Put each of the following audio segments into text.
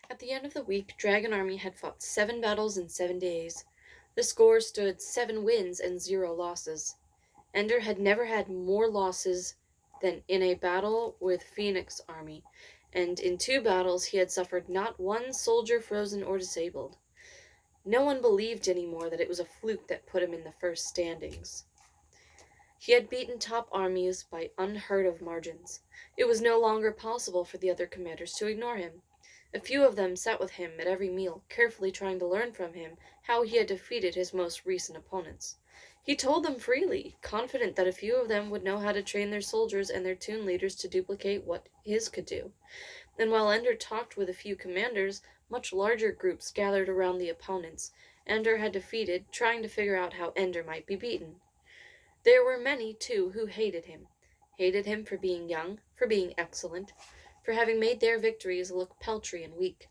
At the end of the week, Dragon Army had fought 7 battles in 7 days. The score stood 7 wins and 0 losses. Ender had never had more losses than in a battle with Phoenix Army, and in 2 battles he had suffered not one soldier frozen or disabled. No one believed any more that it was a fluke that put him in the first standings. He had beaten top armies by unheard-of margins. It was no longer possible for the other commanders to ignore him. A few of them sat with him at every meal, carefully trying to learn from him how he had defeated his most recent opponents. He told them freely, confident that a few of them would know how to train their soldiers and their toon leaders to duplicate what his could do. And while Ender talked with a few commanders, much larger groups gathered around the opponents Ender had defeated, trying to figure out how Ender might be beaten. There were many, too, who hated him for being young, for being excellent, for having made their victories look paltry and weak.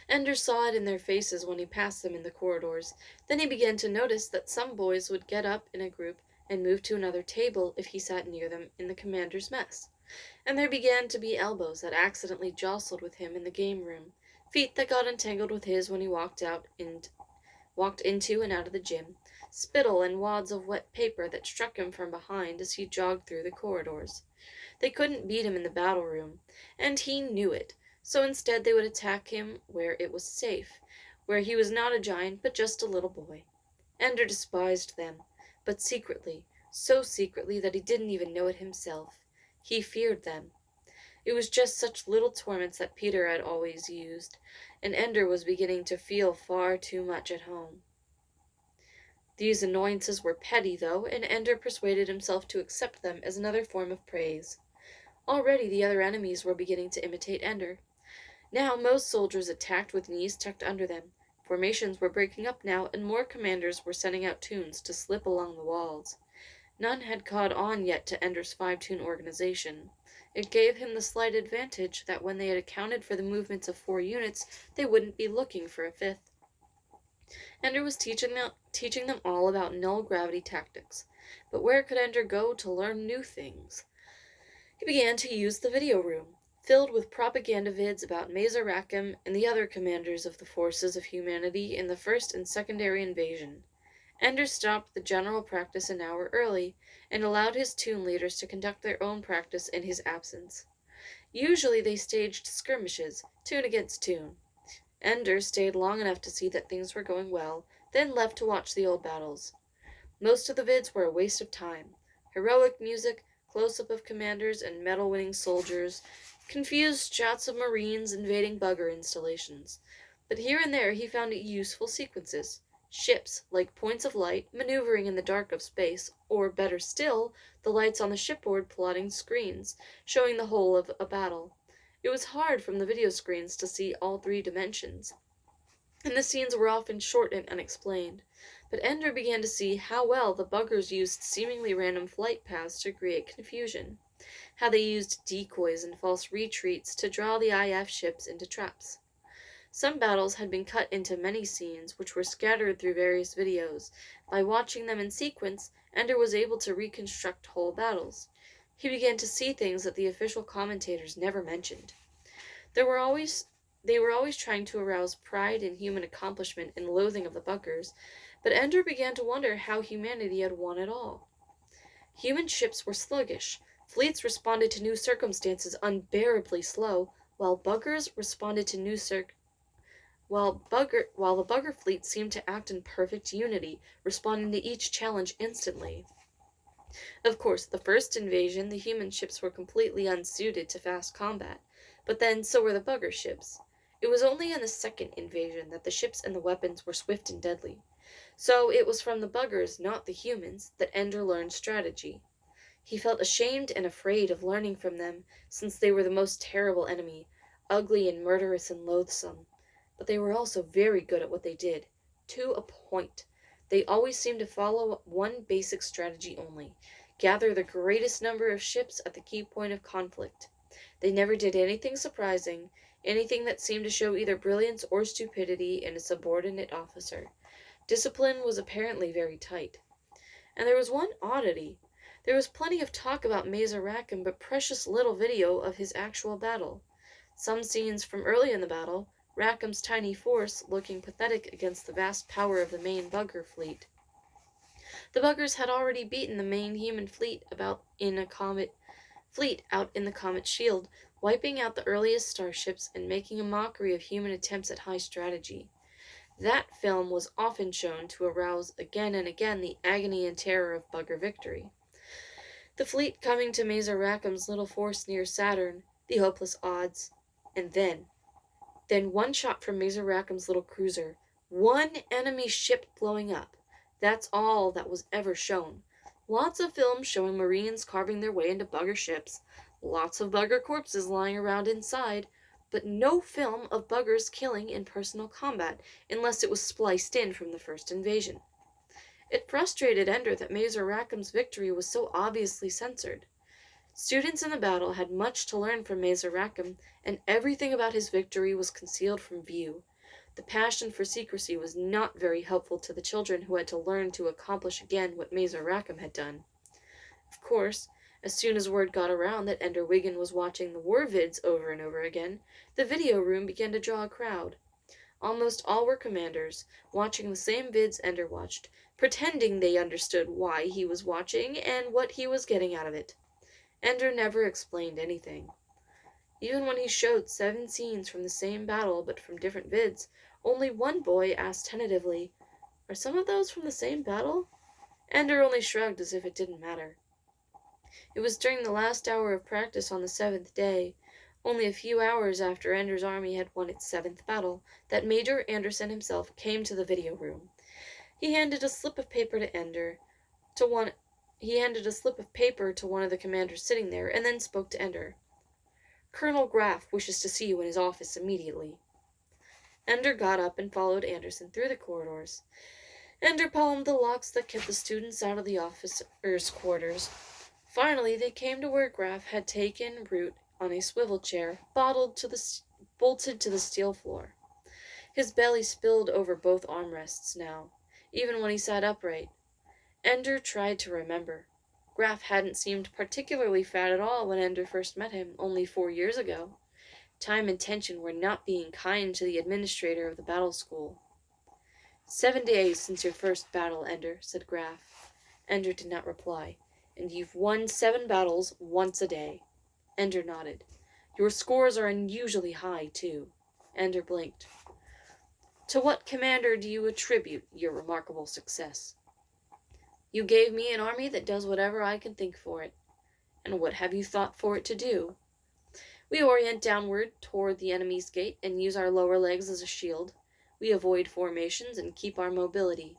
Ender saw it in their faces when he passed them in the corridors. Then he began to notice that some boys would get up in a group and move to another table if he sat near them in the commander's mess. And there began to be elbows that accidentally jostled with him in the game room, feet that got entangled with his when he walked into and out of the gym, spittle and wads of wet paper that struck him from behind as he jogged through the corridors. They couldn't beat him in the battle room, and he knew it, so instead they would attack him where it was safe, where he was not a giant but just a little boy. Ender despised them, but secretly, so secretly that he didn't even know it himself. He feared them. It was just such little torments that Peter had always used, and Ender was beginning to feel far too much at home. These annoyances were petty, though, and Ender persuaded himself to accept them as another form of praise. Already the other enemies were beginning to imitate Ender. Now most soldiers attacked with knees tucked under them. Formations were breaking up now, and more commanders were sending out toons to slip along the walls. None had caught on yet to Ender's 5-toon organization. It gave him the slight advantage that when they had accounted for the movements of 4 units, they wouldn't be looking for a 5th. Ender was teaching them all about null gravity tactics. But where could Ender go to learn new things? He began to use the video room, filled with propaganda vids about Rackham and the other commanders of the forces of humanity in the first and secondary invasion. Ender stopped the general practice an hour early, and allowed his toon leaders to conduct their own practice in his absence. Usually they staged skirmishes, toon against toon. Ender stayed long enough to see that things were going well, then left to watch the old battles. Most of the vids were a waste of time. Heroic music, close-up of commanders and medal-winning soldiers, confused shots of Marines invading bugger installations. But here and there he found useful sequences. Ships, like points of light, maneuvering in the dark of space, or, better still, the lights on the shipboard plotting screens, showing the whole of a battle. It was hard from the video screens to see all 3 dimensions, and the scenes were often short and unexplained. But Ender began to see how well the buggers used seemingly random flight paths to create confusion, how they used decoys and false retreats to draw the IF ships into traps. Some battles had been cut into many scenes, which were scattered through various videos. By watching them in sequence, Ender was able to reconstruct whole battles. He began to see things that the official commentators never mentioned. They were always trying to arouse pride in human accomplishment and loathing of the buggers, but Ender began to wonder how humanity had won it all. Human ships were sluggish. Fleets responded to new circumstances unbearably slow, while buggers responded to while the bugger fleet seemed to act in perfect unity, responding to each challenge instantly. Of course, the first invasion, the human ships were completely unsuited to fast combat, but then so were the bugger ships. It was only in the second invasion that the ships and the weapons were swift and deadly. So it was from the buggers, not the humans, that Ender learned strategy. He felt ashamed and afraid of learning from them, since they were the most terrible enemy, ugly and murderous and loathsome. But they were also very good at what they did, to a point. They always seemed to follow one basic strategy only: gather the greatest number of ships at the key point of conflict. They never did anything surprising, anything that seemed to show either brilliance or stupidity in a subordinate officer. Discipline was apparently very tight. And there was one oddity. There was plenty of talk about Rackham, but precious little video of his actual battle. Some scenes from early in the battle, Rackham's tiny force looking pathetic against the vast power of the main bugger fleet. The buggers had already beaten the main human fleet out in the comet's shield, wiping out the earliest starships and making a mockery of human attempts at high strategy. That film was often shown to arouse again and again the agony and terror of bugger victory. The fleet coming to Mazer Rackham's little force near Saturn, the hopeless odds, and then one shot from Mazer Rackham's little cruiser, one enemy ship blowing up. That's all that was ever shown. Lots of films showing Marines carving their way into bugger ships, lots of bugger corpses lying around inside, but no film of buggers killing in personal combat, unless it was spliced in from the first invasion. It frustrated Ender that Mazer Rackham's victory was so obviously censored. Students in the battle had much to learn from Mazer Rackham, and everything about his victory was concealed from view. The passion for secrecy was not very helpful to the children who had to learn to accomplish again what Mazer Rackham had done. Of course, as soon as word got around that Ender Wiggin was watching the war vids over and over again, the video room began to draw a crowd. Almost all were commanders, watching the same vids Ender watched, pretending they understood why he was watching and what he was getting out of it. Ender never explained anything. Even when he showed 7 scenes from the same battle but from different vids, only one boy asked tentatively, "Are some of those from the same battle?" Ender only shrugged as if it didn't matter. It was during the last hour of practice on the 7th day, only a few hours after Ender's army had won its 7th battle, that Major Anderson himself came to the video room. He handed a slip of paper to one of the commanders sitting there, and then spoke to Ender. "Colonel Graff wishes to see you in his office immediately." Ender got up and followed Anderson through the corridors. Ender palmed the locks that kept the students out of the officers' quarters. Finally, they came to where Graff had taken root on a swivel chair, bolted to the steel floor. His belly spilled over both armrests now, even when he sat upright. Ender tried to remember. Graff hadn't seemed particularly fat at all when Ender first met him, only 4 years ago. Time and tension were not being kind to the administrator of the battle school. 7 days since your first battle, Ender, said Graff. Ender did not reply. And you've won 7 battles once a day. Ender nodded. Your scores are unusually high, too. Ender blinked. To what commander do you attribute your remarkable success? You gave me an army that does whatever I can think for it. And what have you thought for it to do? We orient downward toward the enemy's gate and use our lower legs as a shield. We avoid formations and keep our mobility.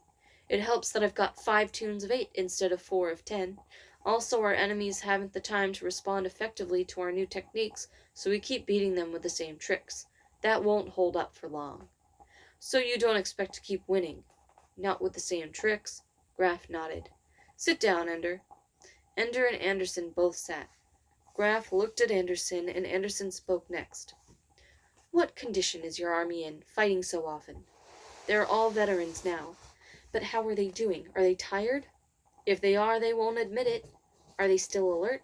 It helps that I've got 5 tunes of 8 instead of 4 of 10. Also, our enemies haven't the time to respond effectively to our new techniques, so we keep beating them with the same tricks. That won't hold up for long. So you don't expect to keep winning? Not with the same tricks. Graff nodded. Sit down, Ender. Ender and Anderson both sat. Graff looked at Anderson, and Anderson spoke next. What condition is your army in, fighting so often? They're all veterans now. But how are they doing? Are they tired? If they are, they won't admit it. Are they still alert?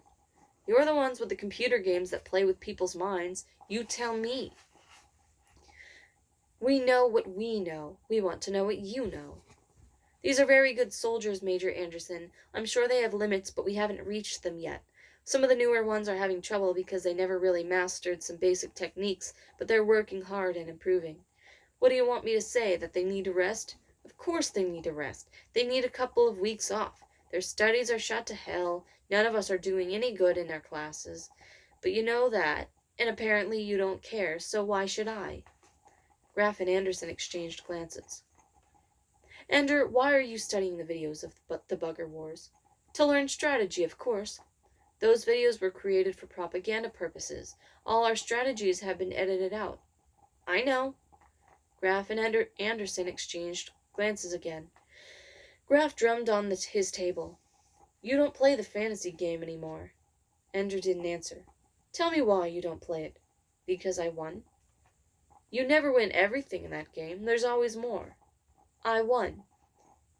You're the ones with the computer games that play with people's minds. You tell me. We know what we know. We want to know what you know. These are very good soldiers, Major Anderson. I'm sure they have limits, but we haven't reached them yet. Some of the newer ones are having trouble because they never really mastered some basic techniques, but they're working hard and improving. What do you want me to say, that they need to rest? Of course they need to rest. They need a couple of weeks off. Their studies are shot to hell. None of us are doing any good in their classes. But you know that, and apparently you don't care, so why should I? Graff and Anderson exchanged glances. Ender, why are you studying the videos of the Bugger Wars? To learn strategy, of course. Those videos were created for propaganda purposes. All our strategies have been edited out. I know. Graff and Anderson exchanged glances again. Graff drummed on his table. You don't play the fantasy game anymore. Ender didn't answer. Tell me why you don't play it. Because I won? You never win everything in that game. There's always more. I won.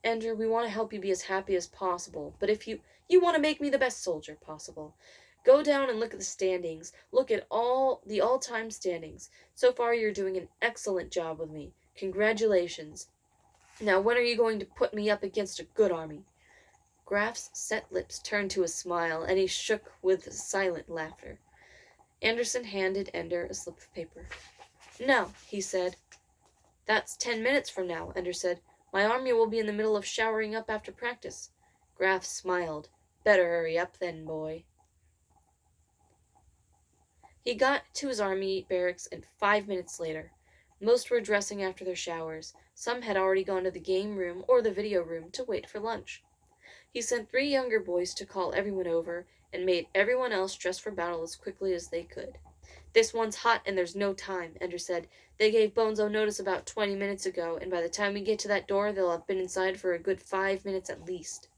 Ender, we want to help you be as happy as possible, but if you want to make me the best soldier possible. Go down and look at the standings. Look at all the all-time standings. So far you're doing an excellent job with me. Congratulations. Now when are you going to put me up against a good army?" Graff's set lips turned to a smile, and he shook with silent laughter. Anderson handed Ender a slip of paper. "No," he said. "That's 10 minutes from now," Ender said. "My army will be in the middle of showering up after practice." Graff smiled. "Better hurry up then, boy." He got to his army barracks 5 minutes later. Most were dressing after their showers. Some had already gone to the game room or the video room to wait for lunch. He sent 3 younger boys to call everyone over and made everyone else dress for battle as quickly as they could. "This one's hot and there's no time," Ender said. "They gave Bonzo notice about 20 minutes ago, and by the time we get to that door, they'll have been inside for a good 5 minutes at least."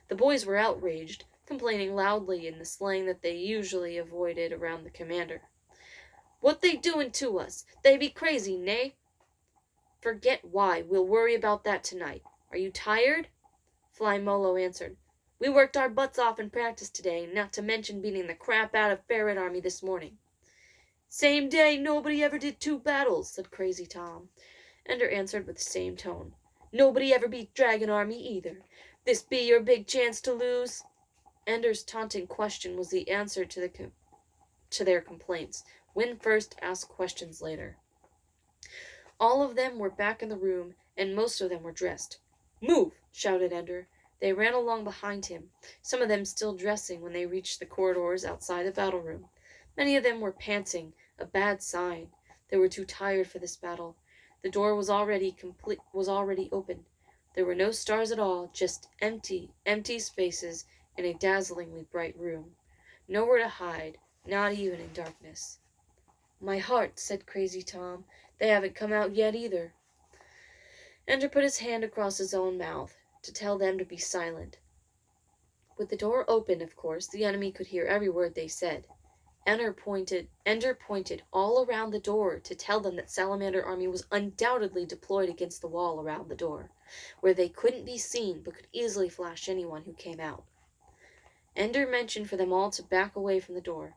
The boys were outraged, complaining loudly in the slang that they usually avoided around the commander. "What they doing to us? They be crazy, nay?" "Forget why. We'll worry about that tonight. Are you tired?" Fly Molo answered. "We worked our butts off in practice today, not to mention beating the crap out of Ferret Army this morning." "Same day nobody ever did 2 battles," said Crazy Tom. Ender answered with the same tone. "Nobody ever beat Dragon Army either. This be your big chance to lose?" Ender's taunting question was the answer to their complaints. Win first, ask questions later. All of them were back in the room, and most of them were dressed. "Move!" shouted Ender. They ran along behind him, some of them still dressing when they reached the corridors outside the battle room. Many of them were panting, a bad sign. They were too tired for this battle. The door was already open. There were no stars at all, just empty spaces in a dazzlingly bright room. Nowhere to hide, not even in darkness. "My heart," said Crazy Tom. "They haven't come out yet either." Ender put his hand across his own mouth to tell them to be silent. With the door open, of course, the enemy could hear every word they said. Ender pointed all around the door to tell them that Salamander Army was undoubtedly deployed against the wall around the door, where they couldn't be seen but could easily flash anyone who came out. Ender mentioned for them all to back away from the door.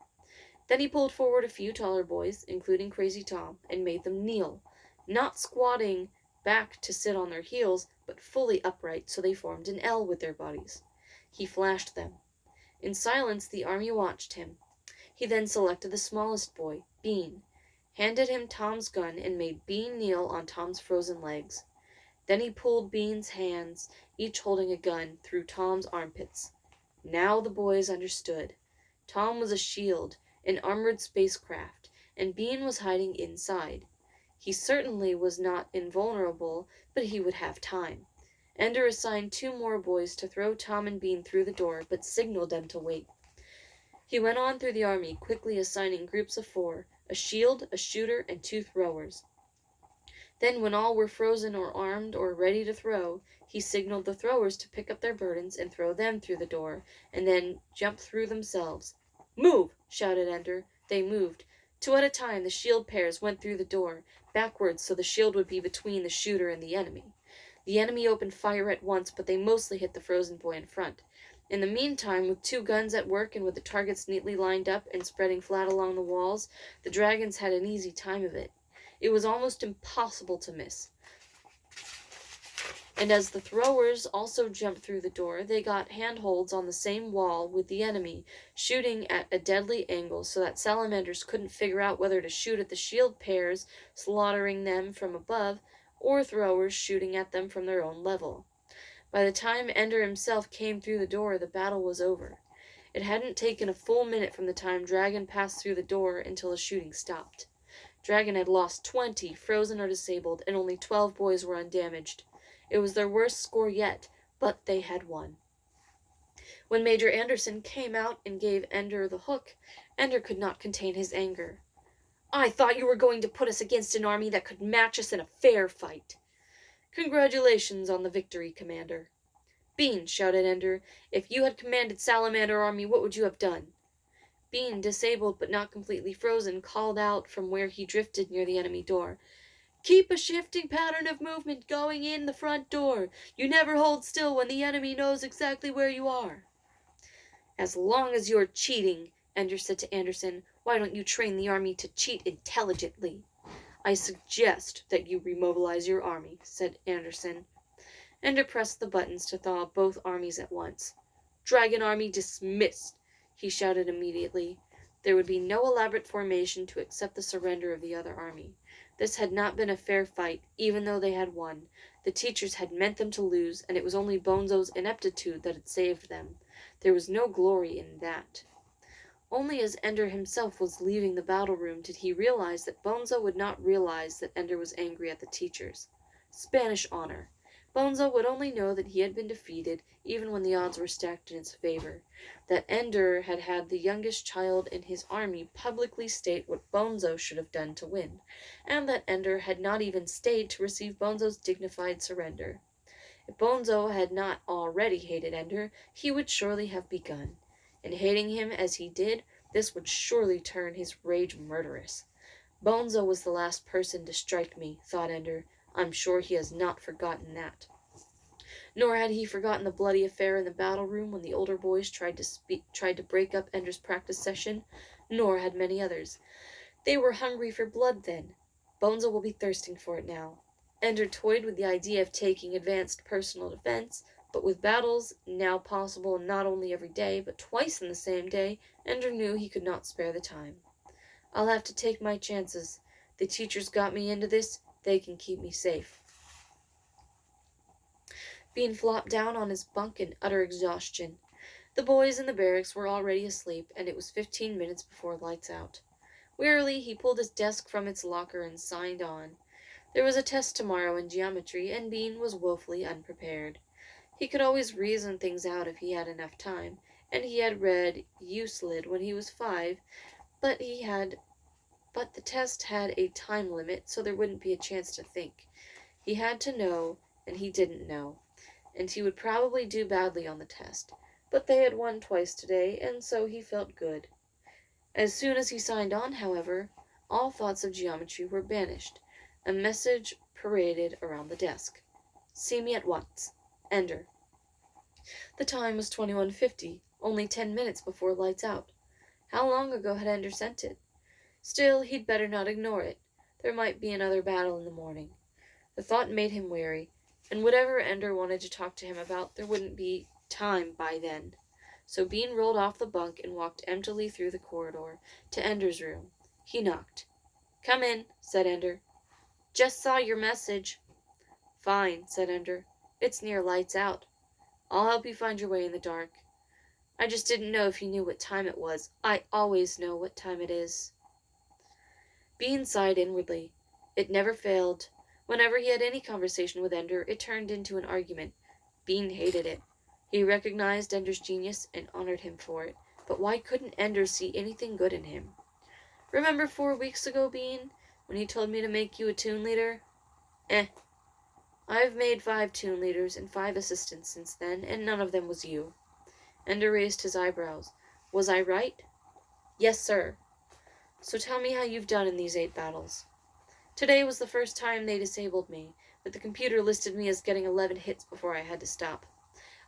Then he pulled forward a few taller boys, including Crazy Tom, and made them kneel, not squatting back to sit on their heels, but fully upright so they formed an L with their bodies. He flashed them. In silence, the army watched him. He then selected the smallest boy, Bean, handed him Tom's gun, and made Bean kneel on Tom's frozen legs. Then he pulled Bean's hands, each holding a gun, through Tom's armpits. Now the boys understood. Tom was a shield, an armored spacecraft, and Bean was hiding inside. He certainly was not invulnerable, but he would have time. Ender assigned 2 more boys to throw Tom and Bean through the door, but signaled them to wait. He went on through the army, quickly assigning groups of 4, a shield, a shooter, and 2 throwers. Then, when all were frozen or armed or ready to throw, he signaled the throwers to pick up their burdens and throw them through the door, and then jump through themselves. "Move!" shouted Ender. They moved. 2 at a time, the shield pairs went through the door, backwards so the shield would be between the shooter and the enemy. The enemy opened fire at once, but they mostly hit the frozen boy in front. In the meantime, with 2 guns at work and with the targets neatly lined up and spreading flat along the walls, the dragons had an easy time of it. It was almost impossible to miss. And as the throwers also jumped through the door, they got handholds on the same wall with the enemy, shooting at a deadly angle so that salamanders couldn't figure out whether to shoot at the shield pairs, slaughtering them from above, or throwers shooting at them from their own level. By the time Ender himself came through the door, the battle was over. It hadn't taken a full minute from the time Dragon passed through the door until the shooting stopped. Dragon had lost 20, frozen or disabled, and only 12 boys were undamaged. It was their worst score yet, but they had won. When Major Anderson came out and gave Ender the hook, Ender could not contain his anger. "I thought you were going to put us against an army that could match us in a fair fight." "Congratulations on the victory, Commander." "Bean," shouted Ender, "if you had commanded Salamander Army, what would you have done?" Bean, disabled but not completely frozen, called out from where he drifted near the enemy door. "Keep a shifting pattern of movement going in the front door. You never hold still when the enemy knows exactly where you are." As long as you're cheating, Ender said to Anderson, why don't you train the army to cheat intelligently? I suggest that you remobilize your army, said Anderson. Ender pressed the buttons to thaw both armies at once. Dragon army dismissed, he shouted immediately. There would be no elaborate formation to accept the surrender of the other army. This had not been a fair fight, even though they had won. The teachers had meant them to lose, and it was only Bonzo's ineptitude that had saved them. There was no glory in that. Only as Ender himself was leaving the battle room did he realize that Bonzo would not realize that Ender was angry at the teachers. Spanish honor. Bonzo would only know that he had been defeated, even when the odds were stacked in his favor. That Ender had had the youngest child in his army publicly state what Bonzo should have done to win, and that Ender had not even stayed to receive Bonzo's dignified surrender. If Bonzo had not already hated Ender, he would surely have begun. In hating him as he did, this would surely turn his rage murderous. Bonzo was the last person to strike me, thought Ender. I'm sure he has not forgotten that. Nor had he forgotten the bloody affair in the battle room when the older boys tried to break up Ender's practice session, nor had many others. They were hungry for blood then. Bonzo will be thirsting for it now. Ender toyed with the idea of taking advanced personal defense, but with battles now possible not only every day, but twice in the same day, Ender knew he could not spare the time. I'll have to take my chances. The teachers got me into this. They can keep me safe. Bean flopped down on his bunk in utter exhaustion. The boys in the barracks were already asleep, and it was 15 minutes before lights out. Wearily, he pulled his desk from its locker and signed on. There was a test tomorrow in geometry, and Bean was woefully unprepared. He could always reason things out if he had enough time, and he had read Euclid when he was 5, but the test had a time limit, so there wouldn't be a chance to think. He had to know, and he didn't know, and he would probably do badly on the test. But they had won twice today, and so he felt good. As soon as he signed on, however, all thoughts of geometry were banished. A message paraded around the desk. See me at once. Ender. The time was 21:50, only 10 minutes before lights out. How long ago had Ender sent it? Still, he'd better not ignore it. There might be another battle in the morning. The thought made him wary, and whatever Ender wanted to talk to him about, there wouldn't be time by then. So Bean rolled off the bunk and walked emptily through the corridor to Ender's room. He knocked. Come in, said Ender. Just saw your message. Fine, said Ender. It's near lights out. I'll help you find your way in the dark. I just didn't know if you knew what time it was. I always know what time it is. Bean sighed inwardly. It never failed. Whenever he had any conversation with Ender, it turned into an argument. Bean hated it. He recognized Ender's genius and honored him for it. But why couldn't Ender see anything good in him? Remember 4 weeks ago, Bean, when he told me to make you a toon leader? I've made 5 toon leaders and 5 assistants since then, and none of them was you. Ender raised his eyebrows. Was I right? Yes, sir. So tell me how you've done in these 8 battles. Today was the first time they disabled me, but the computer listed me as getting 11 hits before I had to stop.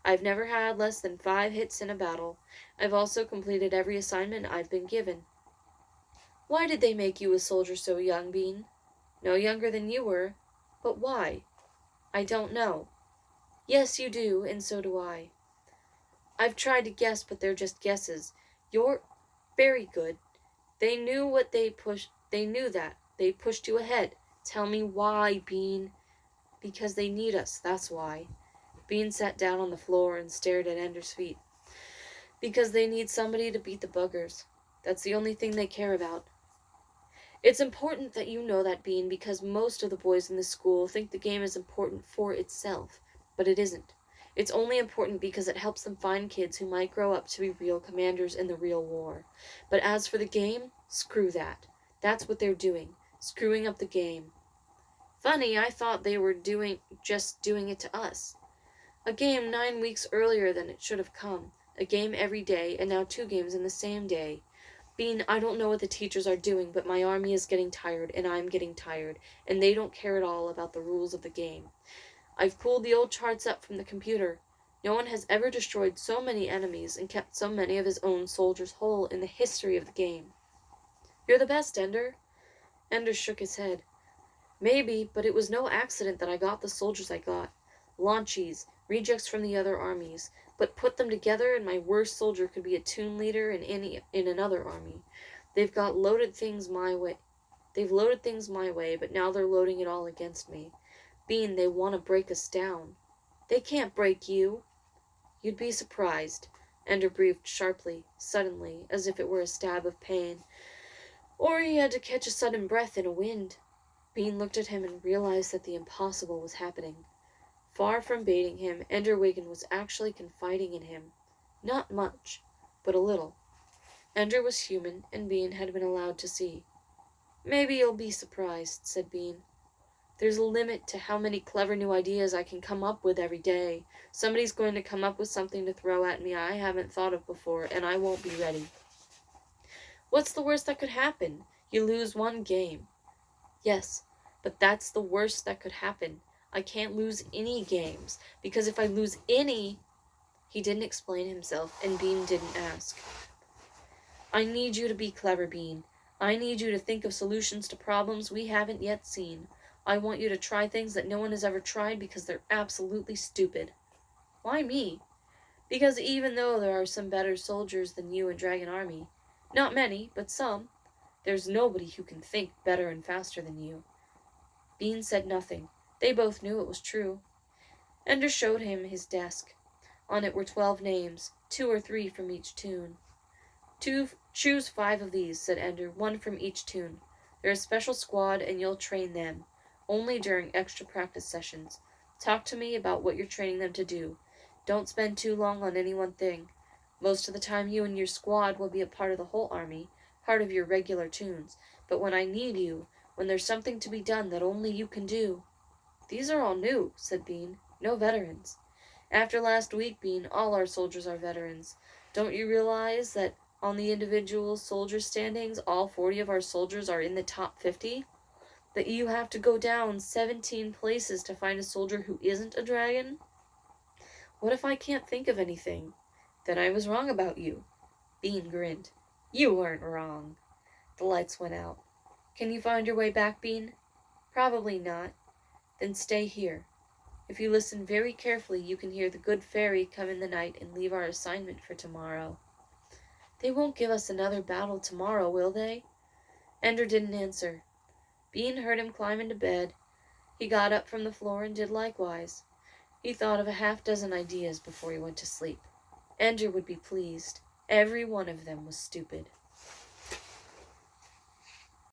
I've never had less than 5 hits in a battle. I've also completed every assignment I've been given. Why did they make you a soldier so young, Bean? No younger than you were. But why? I don't know. Yes, you do, and so do I. I've tried to guess, but they're just guesses. You're very good. They knew that. They pushed you ahead. Tell me why, Bean. Because they need us, that's why. Bean sat down on the floor and stared at Ender's feet. Because they need somebody to beat the buggers. That's the only thing they care about. It's important that you know that, Bean, because most of the boys in this school think the game is important for itself, but it isn't. It's only important because it helps them find kids who might grow up to be real commanders in the real war. But as for the game, screw that. That's what they're doing, screwing up the game. Funny, I thought they were just doing it to us. A game 9 weeks earlier than it should have come. A game every day, and now 2 games in the same day. Bean, I don't know what the teachers are doing, but my army is getting tired, and I'm getting tired, and they don't care at all about the rules of the game. I've pulled the old charts up from the computer. No one has ever destroyed so many enemies and kept so many of his own soldiers whole in the history of the game. You're the best, Ender. Ender shook his head. Maybe, but it was no accident that I got the soldiers I got. Launchies, rejects from the other armies, but put them together and my worst soldier could be a toon leader in another army. They've loaded things my way, but now they're loading it all against me. Bean, they want to break us down. They can't break you. You'd be surprised, Ender breathed sharply, suddenly, as if it were a stab of pain. Or he had to catch a sudden breath in a wind. Bean looked at him and realized that the impossible was happening. Far from baiting him, Enderwagen was actually confiding in him. Not much, but a little. Ender was human, and Bean had been allowed to see. Maybe you'll be surprised, said Bean. There's a limit to how many clever new ideas I can come up with every day. Somebody's going to come up with something to throw at me I haven't thought of before, and I won't be ready. What's the worst that could happen? You lose one game. Yes, but that's the worst that could happen. I can't lose any games, because if I lose any... He didn't explain himself, and Bean didn't ask. I need you to be clever, Bean. I need you to think of solutions to problems we haven't yet seen. I want you to try things that no one has ever tried because they're absolutely stupid. Why me? Because even though there are some better soldiers than you in Dragon Army, not many, but some, there's nobody who can think better and faster than you. Bean said nothing. They both knew it was true. Ender showed him his desk. On it were 12 names, 2 or 3 from each toon. Choose 5 of these, said Ender, 1 from each toon. They're a special squad, and you'll train them. Only during extra practice sessions. Talk to me about what you're training them to do. Don't spend too long on any one thing. Most of the time you and your squad will be a part of the whole army, part of your regular toons. But when I need you, when there's something to be done that only you can do... These are all new, said Bean. No veterans. After last week, Bean, all our soldiers are veterans. Don't you realize that on the individual soldier standings, all 40 of our soldiers are in the top 50? That you have to go down 17 places to find a soldier who isn't a dragon? What if I can't think of anything? Then I was wrong about you. Bean grinned. You weren't wrong. The lights went out. Can you find your way back, Bean? Probably not. Then stay here. If you listen very carefully, you can hear the good fairy come in the night and leave our assignment for tomorrow. They won't give us another battle tomorrow, will they? Ender didn't answer. Bean heard him climb into bed. He got up from the floor and did likewise. He thought of a half-dozen ideas before he went to sleep. Ender would be pleased. Every one of them was stupid.